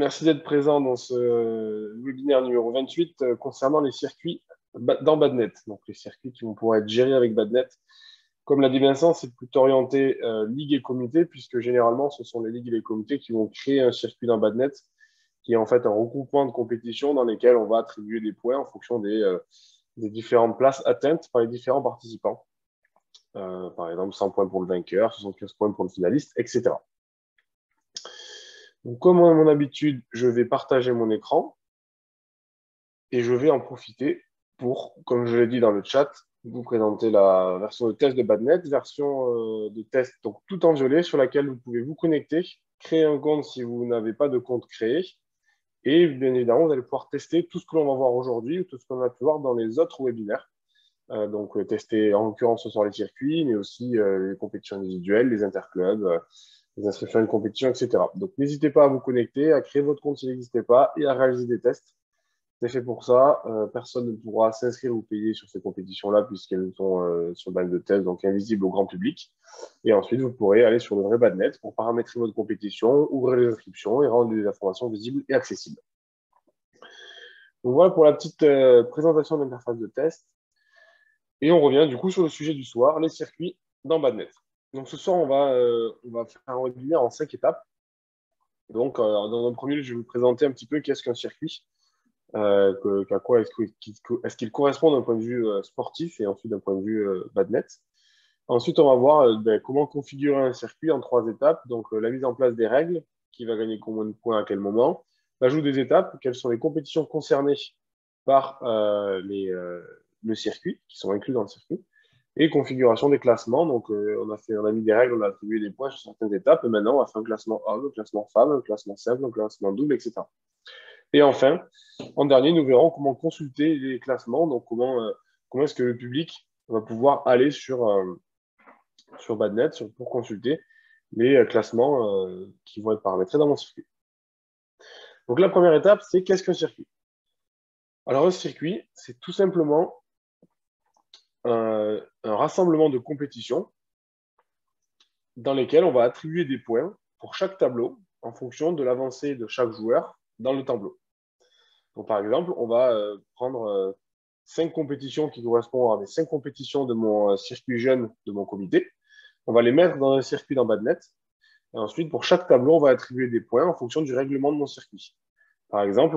Merci d'être présent dans ce webinaire numéro 28 concernant les circuits dans Badnet. Donc, les circuits qui vont pouvoir être gérés avec Badnet. Comme l'a dit Vincent, c'est plutôt orienté ligue et comité, puisque généralement, ce sont les ligues et les comités qui vont créer un circuit dans Badnet, qui est en fait un regroupement de compétitions dans lesquelles on va attribuer des points en fonction des différentes places atteintes par les différents participants. Par exemple, 100 points pour le vainqueur, 75 points pour le finaliste, etc. Donc, comme à mon habitude, je vais partager mon écran et je vais en profiter pour, comme je l'ai dit dans le chat, vous présenter la version de test de Badnet, version de test donc tout en violet sur laquelle vous pouvez vous connecter, créer un compte si vous n'avez pas de compte créé et bien évidemment, vous allez pouvoir tester tout ce que l'on va voir aujourd'hui ou tout ce qu'on a pu voir dans les autres webinaires. Donc, tester en l'occurrence ce soir les circuits, mais aussi les compétitions individuelles, les interclubs, les inscriptions à une compétition, etc. Donc, n'hésitez pas à vous connecter, à créer votre compte s'il n'existait pas et à réaliser des tests. C'est fait pour ça. Personne ne pourra s'inscrire ou payer sur ces compétitions-là puisqu'elles sont sur base de test, donc invisibles au grand public. Et ensuite, vous pourrez aller sur le vrai Badnet pour paramétrer votre compétition, ouvrir les inscriptions et rendre les informations visibles et accessibles. Donc voilà pour la petite présentation de l'interface de test. Et on revient du coup sur le sujet du soir, les circuits dans Badnet. Donc ce soir, on va faire un webinaire en 5 étapes. Donc dans un premier lieu, je vais vous présenter un petit peu qu'est-ce qu'un circuit, à quoi est-ce qu'il correspond d'un point de vue sportif et ensuite d'un point de vue Badnet. Ensuite, on va voir comment configurer un circuit en 3 étapes. Donc la mise en place des règles, qui va gagner combien de points à quel moment, l'ajout des étapes, quelles sont les compétitions concernées par le circuit, qui sont inclus dans le circuit, et configuration des classements. Donc, on a mis des règles, on a attribué des points sur certaines étapes, et maintenant, on va faire un classement homme, un classement femme, un classement simple, un classement double, etc. Et enfin, en dernier, nous verrons comment consulter les classements, donc comment est-ce que le public va pouvoir aller sur Badnet pour consulter les classements qui vont être paramétrés dans mon circuit. Donc, la première étape, c'est qu'est-ce qu'un circuit? Alors, un circuit, c'est tout simplement un rassemblement de compétitions dans lesquelles on va attribuer des points pour chaque tableau en fonction de l'avancée de chaque joueur dans le tableau. Donc, par exemple, on va prendre 5 compétitions qui correspondent à des 5 compétitions de mon circuit jeune de mon comité. On va les mettre dans un circuit dans Badnet. Et ensuite, pour chaque tableau, on va attribuer des points en fonction du règlement de mon circuit. Par exemple,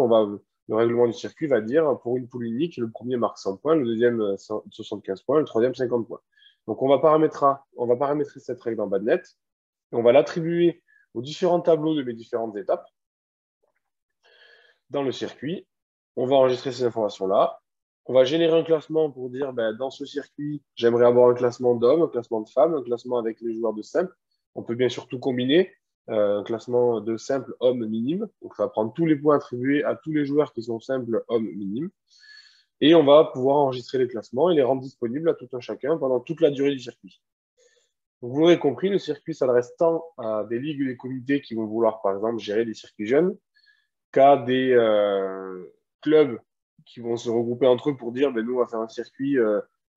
le règlement du circuit va dire pour une poule unique, le premier marque 100 points, le deuxième 75 points, le troisième 50 points. Donc, on va paramétrer cette règle dans Badnet et on va l'attribuer aux différents tableaux de mes différentes étapes dans le circuit. On va enregistrer ces informations-là. On va générer un classement pour dire, dans ce circuit, j'aimerais avoir un classement d'hommes, un classement de femmes, un classement avec les joueurs de simple. On peut bien sûr tout combiner. Un classement de simple homme minime. Donc, ça va prendre tous les points attribués à tous les joueurs qui sont simples hommes minimes. Et on va pouvoir enregistrer les classements et les rendre disponibles à tout un chacun pendant toute la durée du circuit. Donc, vous l'aurez compris, le circuit s'adresse tant à des ligues et des comités qui vont vouloir, par exemple, gérer des circuits jeunes, qu'à des clubs qui vont se regrouper entre eux pour dire nous, on va faire un circuit,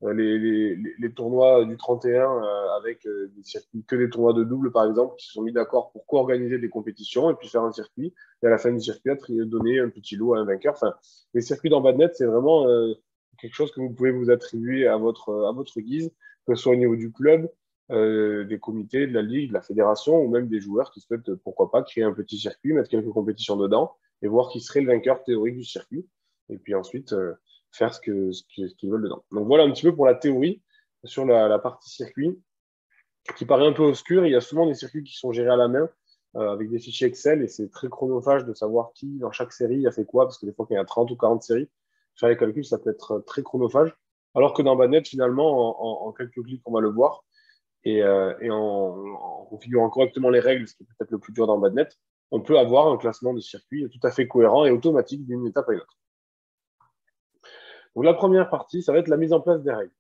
les tournois du 31 avec des circuits, que des tournois de double, par exemple, qui se sont mis d'accord pour co-organiser des compétitions et puis faire un circuit. Et à la fin du circuit, donner un petit lot à un vainqueur. Enfin, les circuits dans Badnet, c'est vraiment quelque chose que vous pouvez vous attribuer à votre guise, que ce soit au niveau du club, des comités, de la ligue, de la fédération, ou même des joueurs qui souhaitent, pourquoi pas, créer un petit circuit, mettre quelques compétitions dedans et voir qui serait le vainqueur théorique du circuit. Et puis ensuite, faire ce qu'ils veulent dedans. Donc voilà un petit peu pour la théorie sur la partie circuit, qui paraît un peu obscure. Il y a souvent des circuits qui sont gérés à la main avec des fichiers Excel et c'est très chronophage de savoir qui, dans chaque série, a fait quoi, parce que des fois, quand il y a 30 ou 40 séries, faire les calculs, ça peut être très chronophage. Alors que dans Badnet, finalement, en quelques clics, on va le voir. Et en configurant correctement les règles, ce qui est peut-être le plus dur dans Badnet, on peut avoir un classement de circuit tout à fait cohérent et automatique d'une étape à une autre. Donc la première partie, ça va être la mise en place des règles.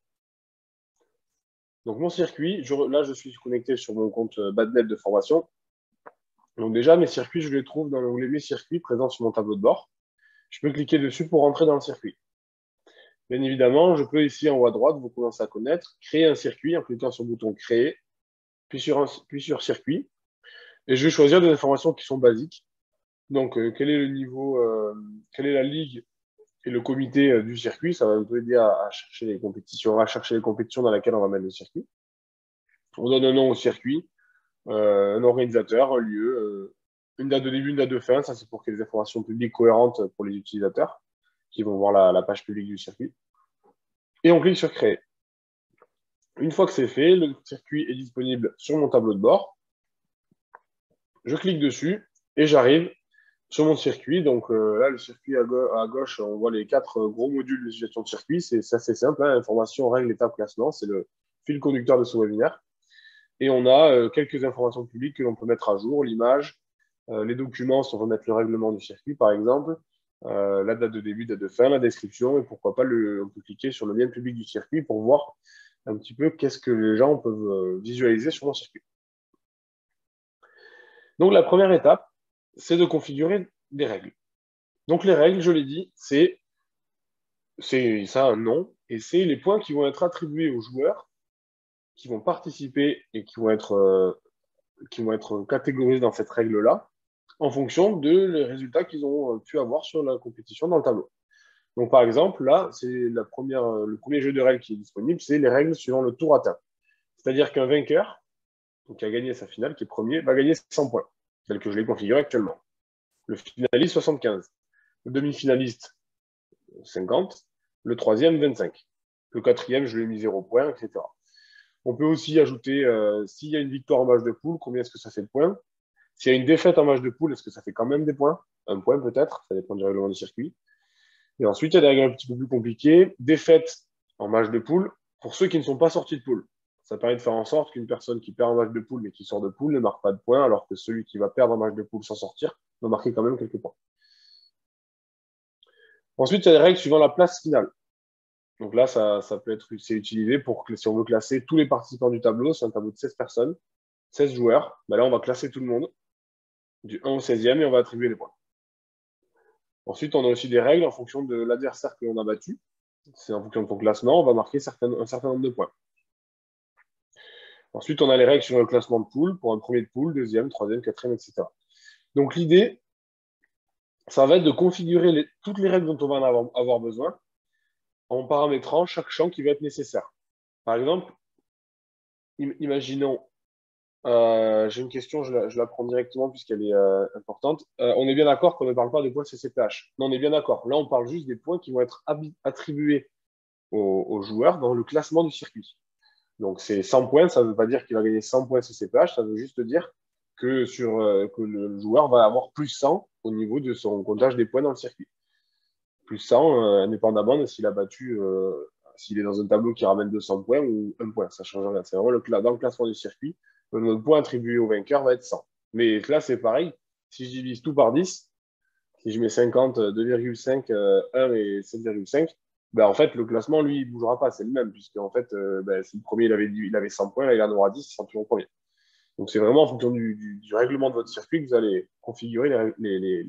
Donc mon circuit, là je suis connecté sur mon compte Badnet de formation. Donc déjà, mes circuits, je les trouve dans l'onglet Mes circuits présents sur mon tableau de bord. Je peux cliquer dessus pour rentrer dans le circuit. Bien évidemment, je peux ici en haut à droite, vous commencez à connaître, créer un circuit en cliquant sur le bouton Créer, puis sur Circuit. Et je vais choisir des informations qui sont basiques. Donc, quel est le niveau, quelle est la ligue et le comité du circuit? Ça va un peu aider à chercher les compétitions, à chercher les compétitions dans lesquelles on va mettre le circuit. On donne un nom au circuit, un organisateur, un lieu, une date de début, une date de fin. Ça, c'est pour qu'il y ait des informations publiques cohérentes pour les utilisateurs qui vont voir la page publique du circuit. Et on clique sur créer. Une fois que c'est fait, le circuit est disponible sur mon tableau de bord. Je clique dessus et j'arrive sur mon circuit. Donc là, le circuit à gauche, on voit les 4 gros modules de gestion de circuit. C'est assez simple, hein, information, règles, étapes, classement. C'est le fil conducteur de ce webinaire. Et on a quelques informations publiques que l'on peut mettre à jour, l'image, les documents, si on veut mettre le règlement du circuit, par exemple, la date de début, date de fin, la description, et pourquoi pas, on peut cliquer sur le lien public du circuit pour voir un petit peu qu'est-ce que les gens peuvent visualiser sur mon circuit. Donc, la première étape, c'est de configurer des règles. Donc, les règles, je l'ai dit, ça a un nom, et c'est les points qui vont être attribués aux joueurs qui vont participer et qui vont être catégorisés dans cette règle-là, en fonction des résultats qu'ils ont pu avoir sur la compétition dans le tableau. Donc, par exemple, là, c'est le premier jeu de règles qui est disponible, c'est les règles suivant le tour atteint. C'est-à-dire qu'un vainqueur, qui a gagné sa finale, qui est premier, va gagner 100 points, tel que je l'ai configuré actuellement. Le finaliste, 75. Le demi-finaliste, 50. Le troisième, 25. Le quatrième, je lui ai mis 0 points, etc. On peut aussi ajouter, s'il y a une victoire en match de poule, combien est-ce que ça fait de points? S'il y a une défaite en match de poule, est-ce que ça fait quand même des points? Un point peut-être, ça dépend du règlement du circuit. Et ensuite, il y a des règles un petit peu plus compliquées. Défaite en match de poule pour ceux qui ne sont pas sortis de poule. Ça permet de faire en sorte qu'une personne qui perd un match de poule mais qui sort de poule ne marque pas de points, alors que celui qui va perdre un match de poule sans sortir va marquer quand même quelques points. Ensuite, il y a des règles suivant la place finale. Donc là, ça peut être utilisé pour que si on veut classer tous les participants du tableau, c'est un tableau de 16 personnes, 16 joueurs. Ben là, on va classer tout le monde du 1 au 16e et on va attribuer les points. Ensuite, on a aussi des règles en fonction de l'adversaire que l'on a battu. C'est en fonction de ton classement, on va marquer un certain nombre de points. Ensuite, on a les règles sur le classement de poule, pour un premier de poule, deuxième, troisième, quatrième, etc. Donc l'idée, ça va être de configurer toutes les règles dont on va avoir besoin en paramétrant chaque champ qui va être nécessaire. Par exemple, imaginons, j'ai une question, je la prends directement puisqu'elle est importante. On est bien d'accord qu'on ne parle pas des points CCPH. Non, on est bien d'accord. Là, on parle juste des points qui vont être attribués aux joueurs dans le classement du circuit. Donc, c'est 100 points, ça ne veut pas dire qu'il va gagner 100 points CCPH, ça veut juste dire que le joueur va avoir plus 100 au niveau de son comptage des points dans le circuit. Plus 100, indépendamment de s'il a battu, s'il est dans un tableau qui ramène 200 points ou 1 point, ça ne change rien. C'est vraiment dans le classement du circuit, le point attribué au vainqueur va être 100. Mais là, c'est pareil, si je divise tout par 10, si je mets 50, 2,5, 1 et 7,5, ben, en fait, le classement, lui, il ne bougera pas, c'est le même, puisque en fait, ben, si le premier, il avait 100 points, là, il en aura 10, il sera toujours premier. Donc, c'est vraiment en fonction du règlement de votre circuit que vous allez configurer les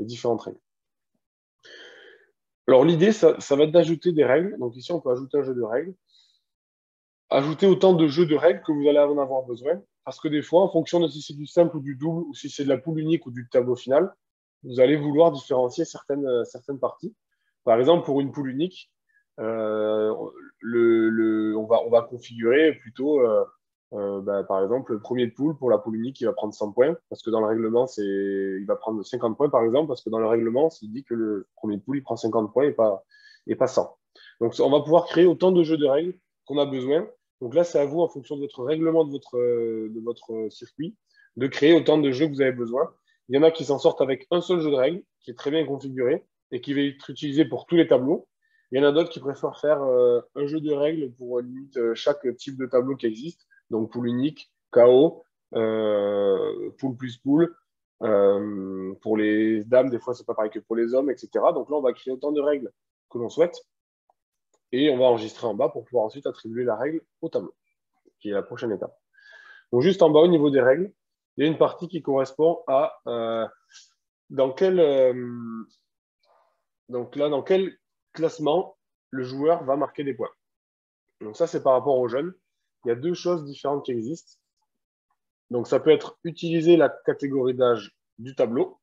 différentes règles. Alors, l'idée, ça va être d'ajouter des règles. Donc, ici, on peut ajouter un jeu de règles. Ajouter autant de jeux de règles que vous allez en avoir besoin. Parce que des fois, en fonction de si c'est du simple ou du double, ou si c'est de la poule unique ou du tableau final, vous allez vouloir différencier certaines parties. Par exemple, pour une poule unique, on va configurer plutôt, par exemple, le premier de poule pour la poule unique, il va prendre 100 points, parce que dans le règlement, il va prendre 50 points, par exemple, parce que dans le règlement, il dit que le premier de poule, il prend 50 points et pas 100. Donc, on va pouvoir créer autant de jeux de règles qu'on a besoin. Donc là, c'est à vous, en fonction de votre règlement de votre circuit, de créer autant de jeux que vous avez besoin. Il y en a qui s'en sortent avec un seul jeu de règles, qui est très bien configuré et qui va être utilisé pour tous les tableaux. Il y en a d'autres qui préfèrent faire un jeu de règles pour limite chaque type de tableau qui existe. Donc poule unique, KO, poule plus poule. Pour les dames, des fois, c'est pas pareil que pour les hommes, etc. Donc là, on va créer autant de règles que l'on souhaite. Et on va enregistrer en bas pour pouvoir ensuite attribuer la règle au tableau, qui est la prochaine étape. Donc juste en bas, au niveau des règles, il y a une partie qui correspond à dans quel classement le joueur va marquer des points. Donc ça, c'est par rapport aux jeunes. Il y a deux choses différentes qui existent. Donc ça peut être utiliser la catégorie d'âge du tableau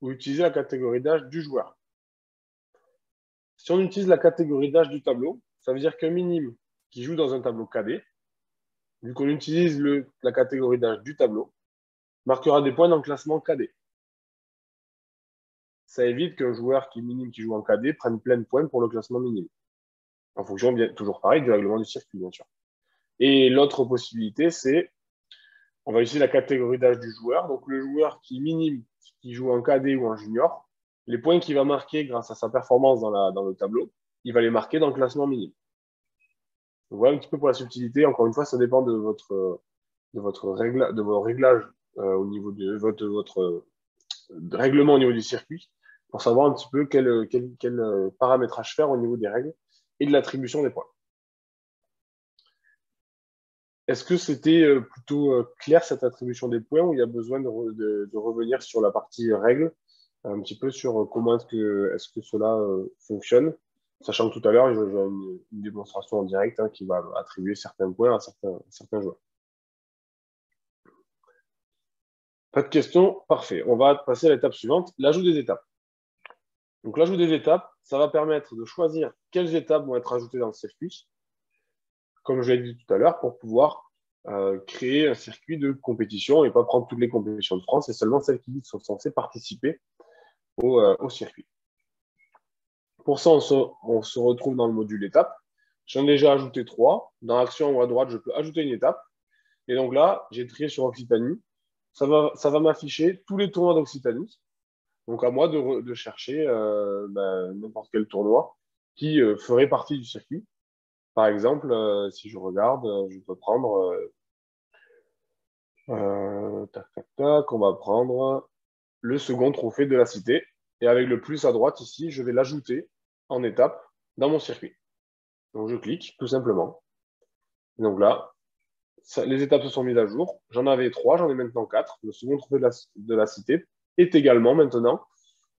ou utiliser la catégorie d'âge du joueur. Si on utilise la catégorie d'âge du tableau, ça veut dire qu'un minime qui joue dans un tableau cadet, vu qu'on utilise la catégorie d'âge du tableau, marquera des points dans le classement cadet. Ça évite qu'un joueur minime qui joue en cadet prenne plein de points pour le classement minime. En fonction, bien, toujours pareil, du règlement du circuit, bien sûr. Et l'autre possibilité, c'est, on va utiliser la catégorie d'âge du joueur. Donc, le joueur minime, qui joue en cadet ou en junior, les points qu'il va marquer grâce à sa performance dans le tableau, il va les marquer dans le classement minime. Donc, voilà un petit peu pour la subtilité. Encore une fois, ça dépend de vos réglages au niveau de votre règlement au niveau du circuit, pour savoir un petit peu quel paramétrage faire au niveau des règles et de l'attribution des points. Est-ce que c'était plutôt clair cette attribution des points ou il y a besoin de revenir sur la partie règles, un petit peu sur comment est-ce que cela fonctionne, sachant que tout à l'heure, j'ai une démonstration en direct qui va attribuer certains points à certains joueurs. Pas de questions? Parfait. On va passer à l'étape suivante, l'ajout des étapes. Donc l'ajout des étapes, ça va permettre de choisir quelles étapes vont être ajoutées dans le circuit, comme je l'ai dit tout à l'heure, pour pouvoir créer un circuit de compétition et pas prendre toutes les compétitions de France et seulement celles qui sont censées participer au circuit. Pour ça, on se retrouve dans le module étapes. J'en ai déjà ajouté 3. Dans l'action en haut à droite, je peux ajouter une étape. Et donc là, j'ai trié sur Occitanie. Ça va m'afficher tous les tournois d'Occitanie. Donc à moi de chercher n'importe quel tournoi qui ferait partie du circuit. Par exemple, si je regarde, je peux prendre tac, tac, tac, on va prendre le second trophée de la cité. Et avec le plus à droite ici, je vais l'ajouter en étape dans mon circuit. Donc je clique tout simplement. Donc là, les étapes se sont mises à jour. J'en avais 3, j'en ai maintenant 4. Le second trophée de la cité est également maintenant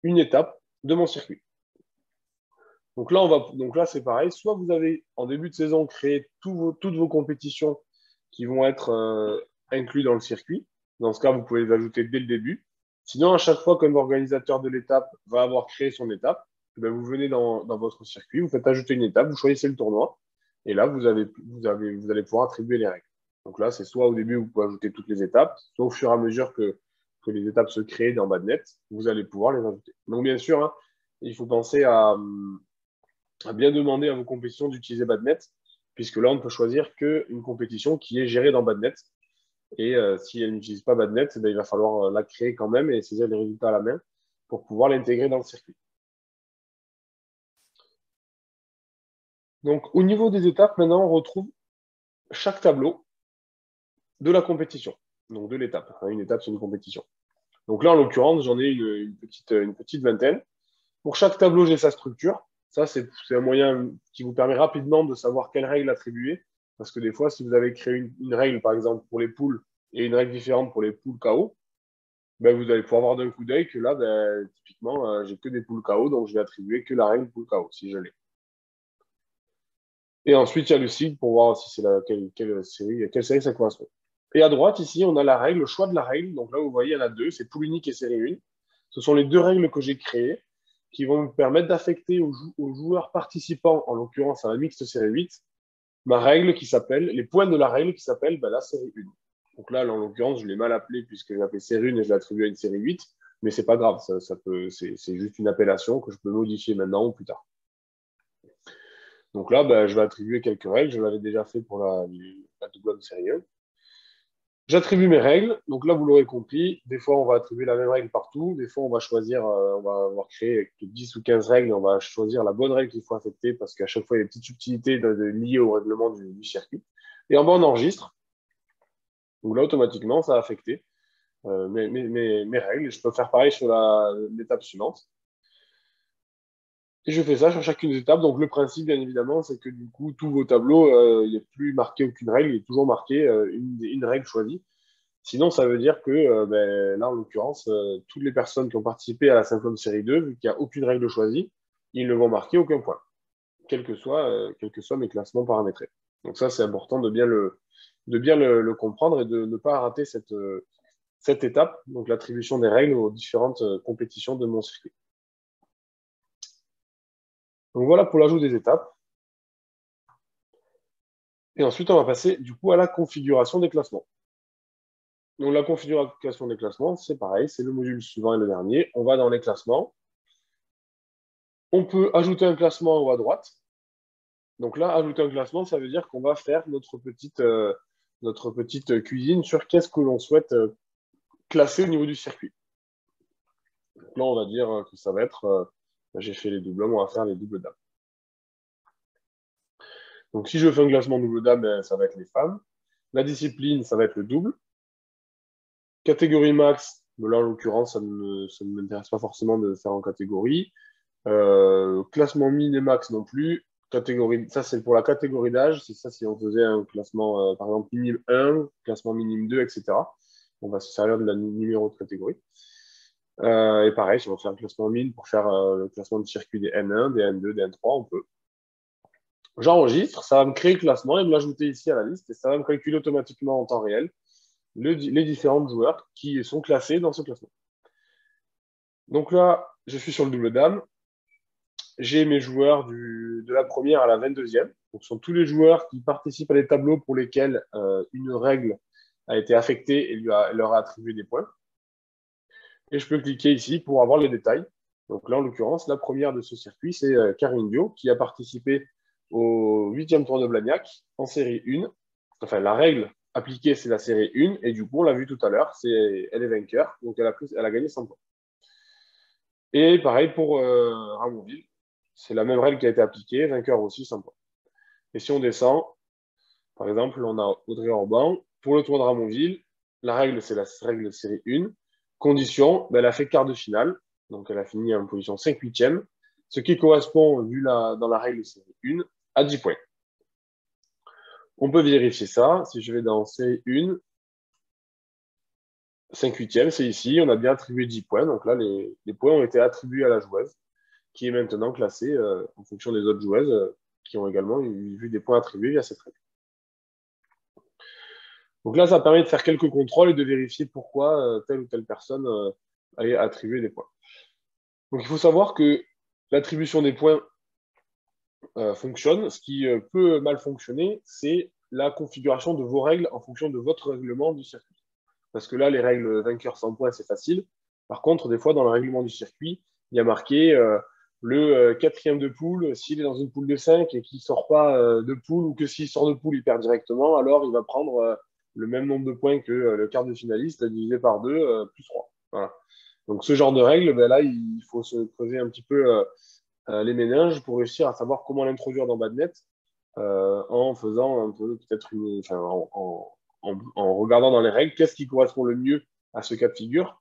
une étape de mon circuit. Donc là, c'est pareil. Soit vous avez en début de saison créé toutes vos compétitions qui vont être incluses dans le circuit. Dans ce cas, vous pouvez les ajouter dès le début. Sinon, à chaque fois qu'un organisateur de l'étape va avoir créé son étape, vous venez dans votre circuit, vous faites ajouter une étape, vous choisissez le tournoi, et là, vous allez pouvoir attribuer les règles. Donc là, c'est soit au début, vous pouvez ajouter toutes les étapes, soit au fur et à mesure que les étapes se créent dans Badnet, vous allez pouvoir les ajouter. Donc bien sûr, il faut penser à bien demander à vos compétitions d'utiliser Badnet, puisque là, on ne peut choisir qu'une compétition qui est gérée dans Badnet. Et si elle n'utilise pas Badnet, il va falloir la créer quand même et saisir les résultats à la main pour pouvoir l'intégrer dans le circuit. Donc, au niveau des étapes, maintenant, on retrouve chaque tableau de la compétition, donc de l'étape. Une étape, c'est une compétition. Donc là, en l'occurrence, j'en ai une petite vingtaine. Pour chaque tableau, j'ai sa structure. Ça, c'est un moyen qui vous permet rapidement de savoir quelle règle attribuer. Parce que des fois, si vous avez créé une règle, par exemple, pour les poules et une règle différente pour les poules KO, vous allez pouvoir voir d'un coup d'œil que là, typiquement, j'ai que des poules KO, donc je vais attribuer que la règle poule KO, si je l'ai. Et ensuite, il y a le sigle pour voir si c'est quelle série ça correspond. Et à droite, ici, on a la règle, le choix de la règle. Donc là, vous voyez, il y en a deux, c'est poule unique et série 1. Ce sont les deux règles que j'ai créées qui vont me permettre d'affecter aux joueurs participants, en l'occurrence à la mixte série 8, ma règle qui s'appelle, les points de la règle qui s'appelle la série 1. Donc là, en l'occurrence, je l'ai mal appelé puisque j'ai appelé série 1 et je l'ai attribué à une série 8, mais c'est pas grave, c'est juste une appellation que je peux modifier maintenant ou plus tard. Donc là, je vais attribuer quelques règles. Je l'avais déjà fait pour la double de série 1. J'attribue mes règles. Donc là, vous l'aurez compris, des fois, on va attribuer la même règle partout. Des fois, on va choisir, on va avoir créé 10 ou 15 règles. On va choisir la bonne règle qu'il faut affecter parce qu'à chaque fois, il y a des petites subtilités liées au règlement du circuit. Et en bas, on enregistre. Donc là, automatiquement, ça a affecté mes règles. Je peux faire pareil sur l'étape suivante. Et je fais ça sur chacune des étapes. Donc, le principe, bien évidemment, c'est que du coup, tous vos tableaux, il n'y a plus marqué aucune règle, il est toujours marqué une règle choisie. Sinon, ça veut dire que là, en l'occurrence, toutes les personnes qui ont participé à la Simplon série 2, vu qu'il n'y a aucune règle choisie, ils ne vont marquer aucun point, quels que soient mes classements paramétrés. Donc ça, c'est important de bien le comprendre et de ne pas rater cette étape, donc l'attribution des règles aux différentes compétitions de mon circuit. Donc voilà pour l'ajout des étapes. Et ensuite, on va passer du coup à la configuration des classements. Donc la configuration des classements, c'est pareil, c'est le module suivant et le dernier. On va dans les classements. On peut ajouter un classement en haut à droite. Donc là, ajouter un classement, ça veut dire qu'on va faire notre petite cuisine sur qu'est-ce que l'on souhaite classer au niveau du circuit. Donc là, on va dire que ça va être, j'ai fait les doubles hommes, on va faire les doubles dames. Donc si je fais un classement double dame, ben, ça va être les femmes. La discipline, ça va être le double. Catégorie max, ben là en l'occurrence, ça ne m'intéresse pas forcément de faire en catégorie. Classement min et max non plus. Catégorie, ça c'est pour la catégorie d'âge. C'est ça si on faisait un classement, par exemple, minime 1, classement minime 2, etc. On va se servir de la numéro de catégorie. Et pareil, si on veut faire un classement min pour faire le classement de circuit des N1, des N2, des N3, on peut. J'enregistre, ça va me créer le classement et me l'ajouter ici à la liste et ça va me calculer automatiquement en temps réel les différents joueurs qui sont classés dans ce classement. Donc là, je suis sur le double dame. J'ai mes joueurs de la première à la 22e. Donc, ce sont tous les joueurs qui participent à des tableaux pour lesquels une règle a été affectée et leur a attribué des points. Et je peux cliquer ici pour avoir les détails. Donc là, en l'occurrence, la première de ce circuit, c'est Karine Dio, qui a participé au 8e tour de Blagnac en série 1. Enfin, la règle appliquée, c'est la série 1. Et du coup, on l'a vu tout à l'heure, elle est vainqueur. Donc, elle a gagné 100 points. Et pareil pour Ramonville. C'est la même règle qui a été appliquée, vainqueur aussi, 100 points. Et si on descend, par exemple, on a Audrey Orban. Pour le tour de Ramonville, la règle, c'est la règle de série 1. Condition, ben, elle a fait quart de finale. Donc, elle a fini en position 5/8e. Ce qui correspond, vu dans la règle de série 1, à 10 points. On peut vérifier ça. Si je vais dans série 1, 5/8e, c'est ici. On a bien attribué 10 points. Donc là, les points ont été attribués à la joueuse, qui est maintenant classée en fonction des autres joueuses qui ont également vu des points attribués via cette règle. Donc là, ça permet de faire quelques contrôles et de vérifier pourquoi telle ou telle personne a attribué des points. Donc il faut savoir que l'attribution des points fonctionne. Ce qui peut mal fonctionner, c'est la configuration de vos règles en fonction de votre règlement du circuit. Parce que là, les règles vainqueur 100 points, c'est facile. Par contre, des fois, dans le règlement du circuit, il y a marqué le quatrième de poule, s'il est dans une poule de 5 et qu'il ne sort pas de poule, ou que s'il sort de poule, il perd directement, alors il va prendre le même nombre de points que le quart de finaliste, divisé par 2, plus 3. Voilà. Donc ce genre de règles, ben là, il faut se creuser un petit peu les méninges pour réussir à savoir comment l'introduire dans Badnet en faisant un peu peut-être en regardant dans les règles qu'est-ce qui correspond le mieux à ce cas de figure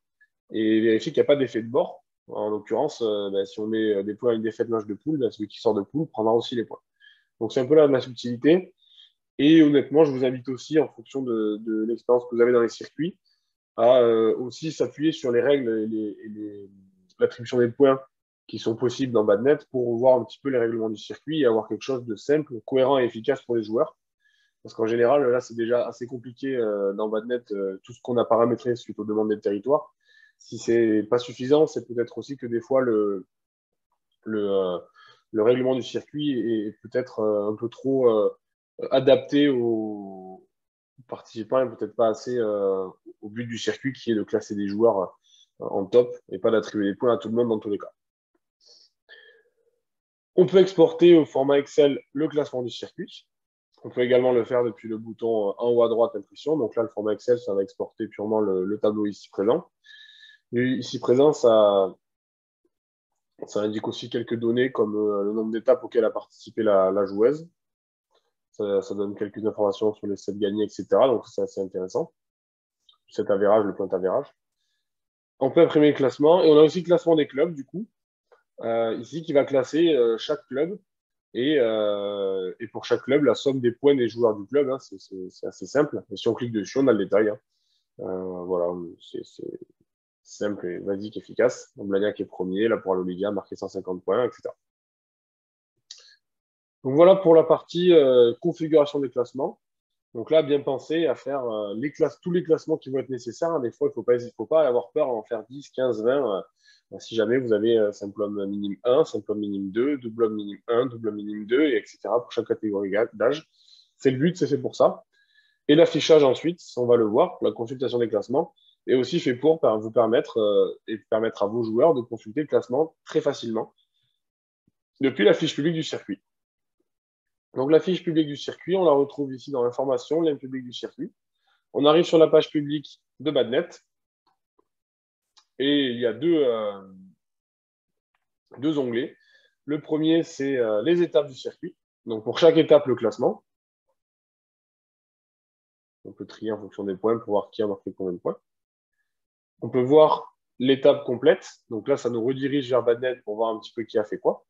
et vérifier qu'il n'y a pas d'effet de bord. En l'occurrence, ben, si on met des points avec des faits de match de poule, ben, celui qui sort de poule prendra aussi les points. Donc c'est un peu là ma subtilité. Et honnêtement, je vous invite aussi, en fonction de l'expérience que vous avez dans les circuits, à aussi s'appuyer sur les règles et l'attribution des points qui sont possibles dans Badnet pour voir un petit peu les règlements du circuit et avoir quelque chose de simple, cohérent et efficace pour les joueurs. Parce qu'en général, là, c'est déjà assez compliqué dans Badnet, tout ce qu'on a paramétré suite aux demandes des territoires. Si c'est pas suffisant, c'est peut-être aussi que des fois, le règlement du circuit est peut-être un peu trop adapté aux participants et peut-être pas assez au but du circuit qui est de classer des joueurs en top et pas d'attribuer des points à tout le monde dans tous les cas. On peut exporter au format Excel le classement du circuit. On peut également le faire depuis le bouton en haut à droite impression. Donc là, le format Excel, ça va exporter purement le tableau ici présent. Et ici présent, ça indique aussi quelques données comme le nombre d'étapes auxquelles a participé la joueuse. Ça donne quelques informations sur les sets gagnés, etc. Donc c'est assez intéressant. Set avérage, le point avérage. On peut imprimer le classement. Et on a aussi le classement des clubs, du coup, ici, qui va classer chaque club. Et pour chaque club, la somme des points des joueurs du club, hein, c'est assez simple. Et si on clique dessus, on a le détail. Hein. Voilà, c'est simple et basique, efficace. Blagnac est premier, là pour Aloliga, marqué 150 points, etc. Donc voilà pour la partie configuration des classements. Donc là, bien penser à faire tous les classements qui vont être nécessaires, hein. Des fois, il faut pas avoir peur à en faire 10, 15, 20. Si jamais vous avez simple homme minime 1, simple homme minime 2, double homme minime 1, double homme minime 2, et etc. pour chaque catégorie d'âge. C'est le but, c'est fait pour ça. Et l'affichage ensuite, on va le voir, la consultation des classements, est aussi fait pour vous permettre et permettre à vos joueurs de consulter le classement très facilement depuis la fiche publique du circuit. Donc la fiche publique du circuit, on la retrouve ici dans l'information, lien public du circuit. On arrive sur la page publique de Badnet et il y a deux onglets. Le premier, c'est les étapes du circuit. Donc pour chaque étape, le classement. On peut trier en fonction des points pour voir qui a marqué combien de points. On peut voir l'étape complète. Donc là, ça nous redirige vers Badnet pour voir un petit peu qui a fait quoi.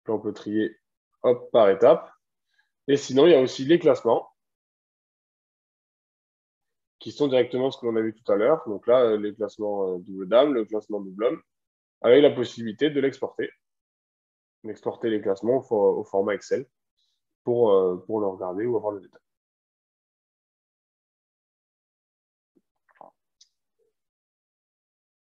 Puis on peut trier hop, par étape. Et sinon, il y a aussi les classements qui sont directement ce que l'on a vu tout à l'heure. Donc là, les classements double dame, le classement double homme, avec la possibilité de l'exporter. D'exporter les classements au format Excel pour le regarder ou avoir le détail.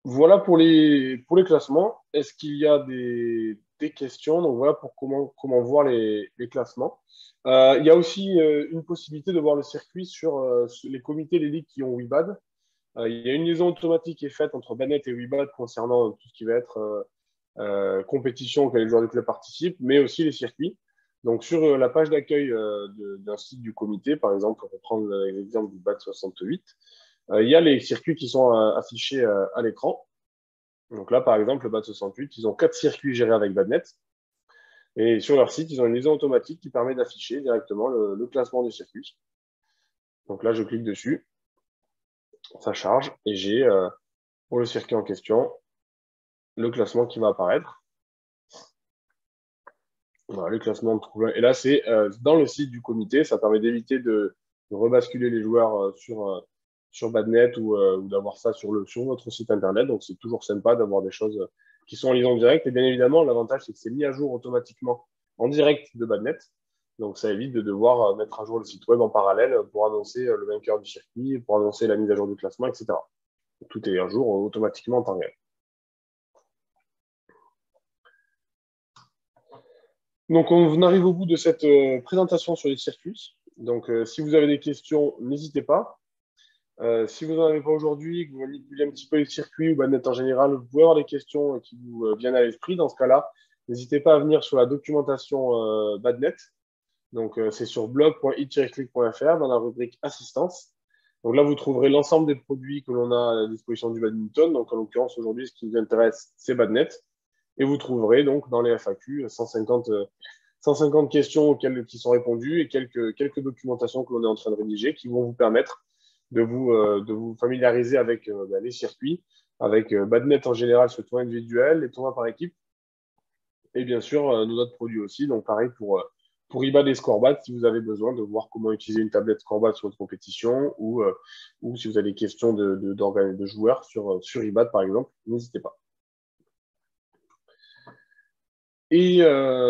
Voilà pour les classements. Est-ce qu'il y a des questions? Donc voilà pour comment voir les classements. Il y a aussi une possibilité de voir le circuit sur les comités, les ligues qui ont WeBad. Il y a une liaison automatique qui est faite entre Badnet et WeBad concernant tout ce qui va être compétition auquel les joueurs du club participent, mais aussi les circuits. Donc sur la page d'accueil d'un site du comité, par exemple, pour prendre l'exemple du BAD 68, il y a les circuits qui sont affichés à l'écran. Donc là, par exemple, le BAD 68, ils ont 4 circuits gérés avec Badnet. Et sur leur site, ils ont une liaison automatique qui permet d'afficher directement le classement des circuits. Donc là, je clique dessus, ça charge, et j'ai, pour le circuit en question, le classement qui va apparaître. Voilà, le classement de trouble. Et là, c'est dans le site du comité. Ça permet d'éviter de rebasculer les joueurs sur Badnet ou d'avoir ça sur votre site internet. Donc, c'est toujours sympa d'avoir des choses qui sont en liaison directe. Et bien évidemment, l'avantage, c'est que c'est mis à jour automatiquement en direct de Badnet. Donc, ça évite de devoir mettre à jour le site web en parallèle pour annoncer le vainqueur du circuit, pour annoncer la mise à jour du classement, etc. Tout est à jour automatiquement en temps réel. Donc, on arrive au bout de cette présentation sur les circuits. Donc, si vous avez des questions, n'hésitez pas. Si vous n'en avez pas aujourd'hui, que vous manipulez un petit peu les circuits ou Badnet en général, vous pouvez avoir des questions qui vous viennent à l'esprit. Dans ce cas-là, n'hésitez pas à venir sur la documentation Badnet. Donc, c'est sur blog.it-click.fr dans la rubrique assistance. Donc là, vous trouverez l'ensemble des produits que l'on a à la disposition du badminton. Donc, en l'occurrence, aujourd'hui, ce qui nous intéresse, c'est Badnet. Et vous trouverez donc dans les FAQ 150 questions qui sont répondues et quelques documentations que l'on est en train de rédiger qui vont vous permettre de vous familiariser avec les circuits, avec Badnet en général sur le tournoi individuel, les tournois par équipe, et bien sûr nos autres produits aussi. Donc pareil pour IBAD et Scorebad, si vous avez besoin de voir comment utiliser une tablette Scorebad sur votre compétition ou si vous avez des questions de joueurs sur IBAD par exemple, n'hésitez pas. Et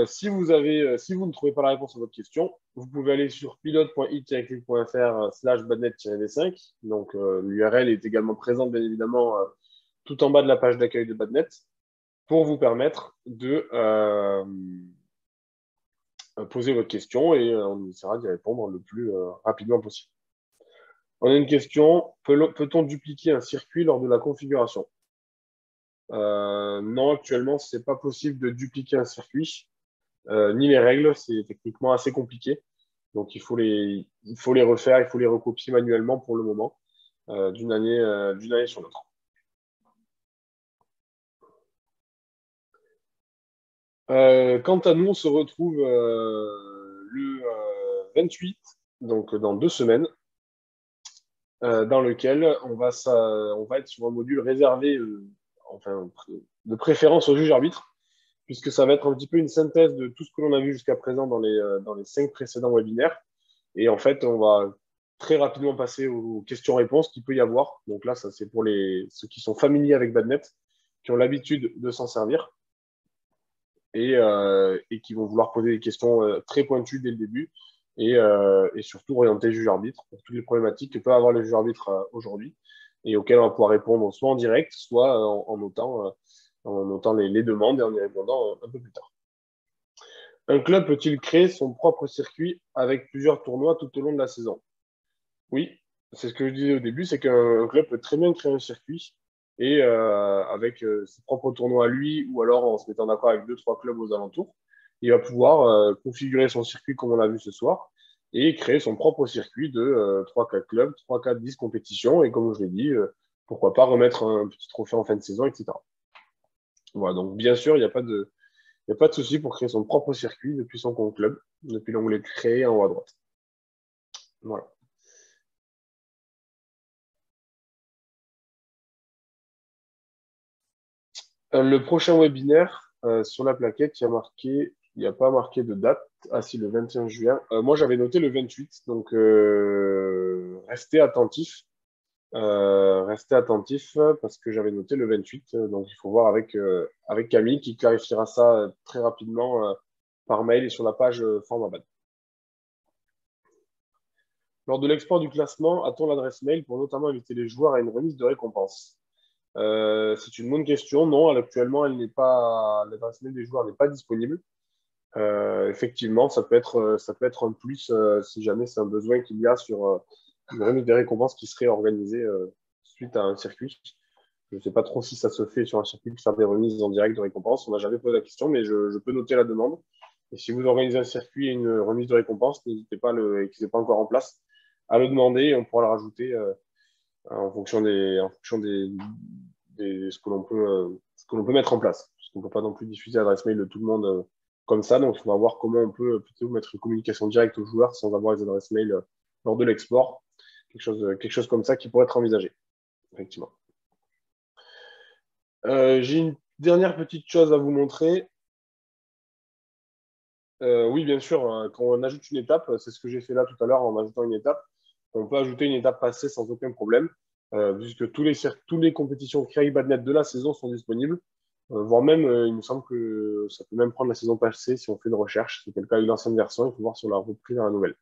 si vous ne trouvez pas la réponse à votre question, vous pouvez aller sur pilote.it-click.fr/badnet-v5. Donc l'URL est également présente bien évidemment tout en bas de la page d'accueil de Badnet pour vous permettre de poser votre question et on essaiera d'y répondre le plus rapidement possible. On a une question, peut-on dupliquer un circuit lors de la configuration? Non, actuellement, ce n'est pas possible de dupliquer un circuit. Ni les règles, c'est techniquement assez compliqué. Donc il faut les refaire, il faut les recopier manuellement pour le moment, d'une année sur l'autre. Quant à nous, on se retrouve le 28, donc dans 2 semaines, dans lequel on va être sur un module réservé, enfin, de préférence au juge arbitre, puisque ça va être un petit peu une synthèse de tout ce que l'on a vu jusqu'à présent dans les 5 précédents webinaires. Et en fait, on va très rapidement passer aux questions-réponses qu'il peut y avoir. Donc là, ça c'est pour ceux qui sont familiers avec Badnet, qui ont l'habitude de s'en servir et qui vont vouloir poser des questions très pointues dès le début. et surtout orienter le juge-arbitre pour toutes les problématiques que peut avoir le juge-arbitre aujourd'hui et auxquelles on va pouvoir répondre soit en direct, soit en notant les demandes et en y répondant un peu plus tard. Un club peut-il créer son propre circuit avec plusieurs tournois tout au long de la saison? Oui, c'est ce que je disais au début, c'est qu'un club peut très bien créer un circuit et avec ses propres tournois à lui, ou alors en se mettant d'accord avec deux, trois clubs aux alentours, il va pouvoir configurer son circuit comme on l'a vu ce soir et créer son propre circuit de 3-4 clubs, 3-4-10 compétitions et comme je l'ai dit, pourquoi pas remettre un petit trophée en fin de saison, etc. Voilà, donc bien sûr, il y a pas de souci pour créer son propre circuit depuis son compte club, depuis l'onglet créer en haut à droite. Voilà. Le prochain webinaire, sur la plaquette, il n'y a pas marqué de date. Ah si, le 21 juin. Moi, j'avais noté le 28, donc restez attentifs. Restez attentifs parce que j'avais noté le 28. Donc, il faut voir avec Camille qui clarifiera ça très rapidement par mail et sur la page Formabat. Lors de l'export du classement, a-t-on l'adresse mail pour notamment inviter les joueurs à une remise de récompense? C'est une bonne question. Non, actuellement, l'adresse mail des joueurs n'est pas disponible. Effectivement, ça peut être un plus si jamais c'est un besoin qu'il y a sur une remise des récompenses qui serait organisée suite à un circuit. Je ne sais pas trop si ça se fait sur un circuit de faire des remises en direct de récompenses. On n'a jamais posé la question, mais je peux noter la demande. Et si vous organisez un circuit et une remise de récompense, n'hésitez pas, et qu'il n'est pas encore en place, à le demander et on pourra le rajouter en fonction ce que l'on peut mettre en place. Parce qu'on ne peut pas non plus diffuser l'adresse mail de tout le monde comme ça. Donc, il va voir comment on peut plutôt mettre une communication directe aux joueurs sans avoir les adresses mail lors de l'export. Quelque chose comme ça qui pourrait être envisagé, effectivement. J'ai une dernière petite chose à vous montrer. Oui, bien sûr, quand on ajoute une étape, c'est ce que j'ai fait là tout à l'heure en ajoutant une étape. On peut ajouter une étape passée sans aucun problème, puisque tous les compétitions Badnet de la saison sont disponibles. Voire même, il me semble que ça peut même prendre la saison passée si on fait une recherche. C'était le cas avec l'ancienne version, il faut voir si on l'a repris dans la nouvelle.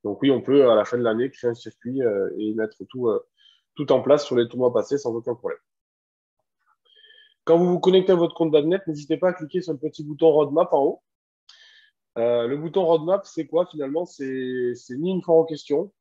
Donc oui, on peut à la fin de l'année créer un circuit et mettre tout en place sur les tournois passés sans aucun problème. Quand vous vous connectez à votre compte Badnet, n'hésitez pas à cliquer sur le petit bouton Roadmap en haut. Le bouton Roadmap, c'est quoi finalement? C'est ni une foire en question,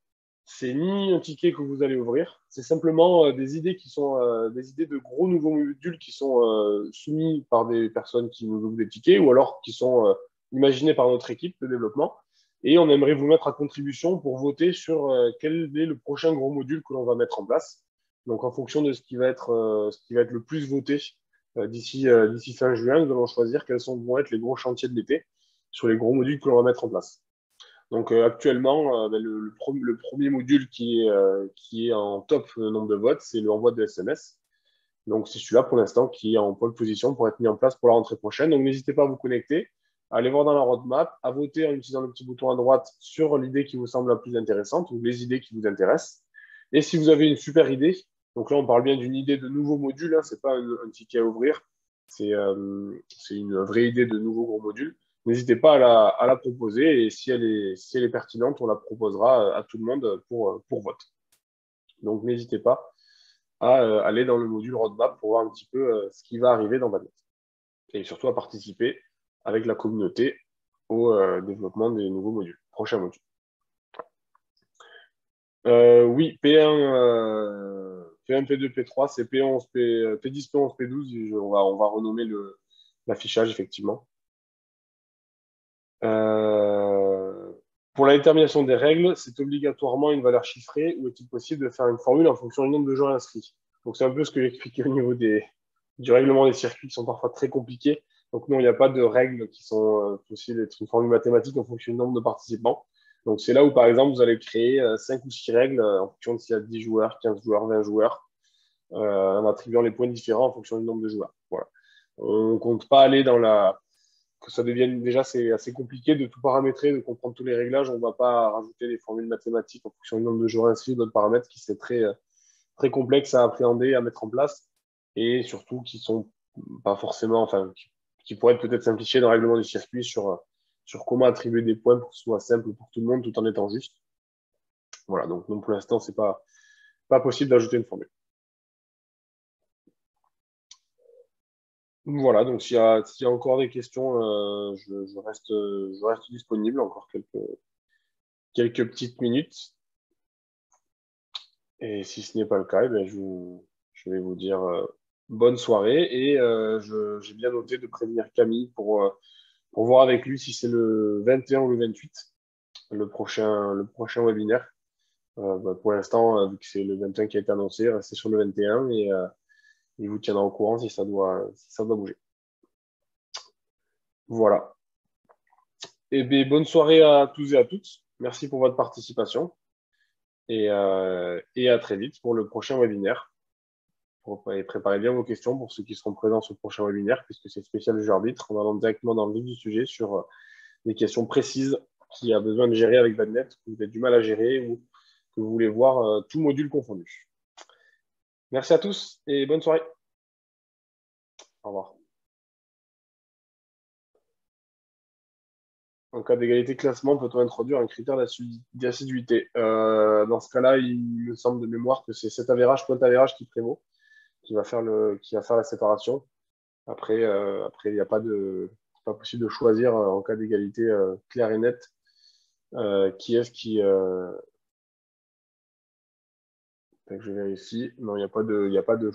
c'est ni un ticket que vous allez ouvrir, c'est simplement des idées qui sont des idées de gros nouveaux modules qui sont soumis par des personnes qui nous ouvrent des tickets ou alors qui sont imaginés par notre équipe de développement. Et on aimerait vous mettre à contribution pour voter sur quel est le prochain gros module que l'on va mettre en place. Donc en fonction de ce qui va être le plus voté d'ici fin juin, nous allons choisir vont être les gros chantiers de l'été sur les gros modules que l'on va mettre en place. Donc actuellement, le premier module qui est en top nombre de votes, c'est le envoi de SMS. Donc c'est celui-là pour l'instant qui est en pole position pour être mis en place pour la rentrée prochaine. Donc n'hésitez pas à vous connecter, à aller voir dans la roadmap, à voter en utilisant le petit bouton à droite sur l'idée qui vous semble la plus intéressante ou les idées qui vous intéressent. Et si vous avez une super idée, donc là on parle bien d'une idée de nouveau module, hein, c'est pas un ticket à ouvrir, c'est une vraie idée de nouveau gros module. N'hésitez pas à la proposer et si elle est pertinente, on la proposera à tout le monde pour vote. Donc n'hésitez pas à aller dans le module roadmap pour voir un petit peu ce qui va arriver dans Badnet. Et surtout à participer avec la communauté au développement des nouveaux modules, prochains modules. Oui, P1, P2, P3, c'est P11, P10, P11, P12. On va renommer l'affichage, effectivement. Pour la détermination des règles, c'est obligatoirement une valeur chiffrée ou est-il possible de faire une formule en fonction du nombre de joueurs inscrits? Donc, c'est un peu ce que j'expliquais au niveau du règlement des circuits qui sont parfois très compliqués. Donc, non, il n'y a pas de règles qui sont possibles d'être une formule mathématique en fonction du nombre de participants. Donc, c'est là où, par exemple, vous allez créer 5 ou 6 règles en fonction de s'il y a 10 joueurs, 15 joueurs, 20 joueurs, en attribuant les points différents en fonction du nombre de joueurs. Voilà. On ne compte pas aller dans que ça devienne déjà c'est assez compliqué de tout paramétrer, de comprendre tous les réglages. On ne va pas rajouter des formules mathématiques en fonction du nombre de joueurs inscrits ou d'autres paramètres qui seraient très complexes à appréhender, à mettre en place et surtout qui sont pas forcément, enfin, qui pourraient être peut-être simplifiés dans le règlement du circuit sur comment attribuer des points pour que ce soit simple pour tout le monde tout en étant juste. Voilà, donc pour l'instant, c'est pas possible d'ajouter une formule. Voilà, donc s'il y a encore des questions, je reste disponible encore quelques petites minutes. Et si ce n'est pas le cas, eh bien, je vais vous dire bonne soirée et j'ai bien noté de prévenir Camille pour voir avec lui si c'est le 21 ou le 28, le prochain webinaire. Pour l'instant, vu que c'est le 21 qui a été annoncé, restez sur le 21 et il vous tiendra au courant si ça doit bouger. Voilà. Et bien, bonne soirée à tous et à toutes. Merci pour votre participation et à très vite pour le prochain webinaire. Préparez bien vos questions pour ceux qui seront présents sur le prochain webinaire, puisque c'est spécial jeu arbitre. On allant directement dans le vif du sujet sur des questions précises qui a besoin de gérer avec Badnet, que vous avez du mal à gérer ou que vous voulez voir tout module confondu. Merci à tous et bonne soirée. Au revoir. En cas d'égalité de classement, peut-on introduire un critère d'assiduité? Dans ce cas-là, il me semble de mémoire que c'est cet average, point average qui prévaut, qui va faire la séparation. Après, il n'y a c'est pas possible de choisir en cas d'égalité claire et nette qui est-ce qui. Je vérifie. Non, il n'y a pas de, il y a pas de.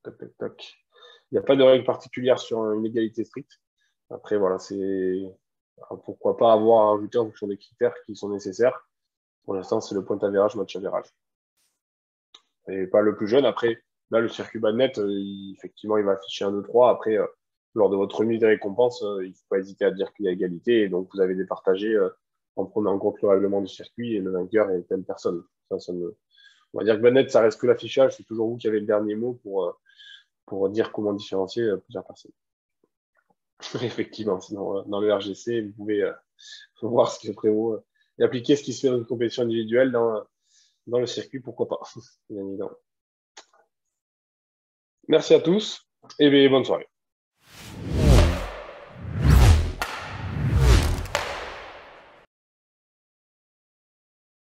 Tac, tac, tac. Il n'y a pas de règle particulière sur une égalité stricte. Après, voilà, pourquoi pas avoir à ajouter en fonction des critères qui sont nécessaires. Pour l'instant, c'est le point average, match average. Et pas le plus jeune. Après, là, le circuit Badnet, effectivement, il va afficher un 2-3. Après, lors de votre remise des récompenses, il ne faut pas hésiter à dire qu'il y a égalité. Et donc, vous avez départagé en prenant en compte le règlement du circuit et le vainqueur est telle personne. On va dire que Badnet, ça reste que l'affichage. C'est toujours vous qui avez le dernier mot pour dire comment différencier plusieurs personnes. Effectivement, sinon, dans le RGC, vous pouvez voir ce qui prévaut et appliquer ce qui se fait dans une compétition individuelle dans le circuit, pourquoi pas. Bien évidemment. Merci à tous et bonne soirée.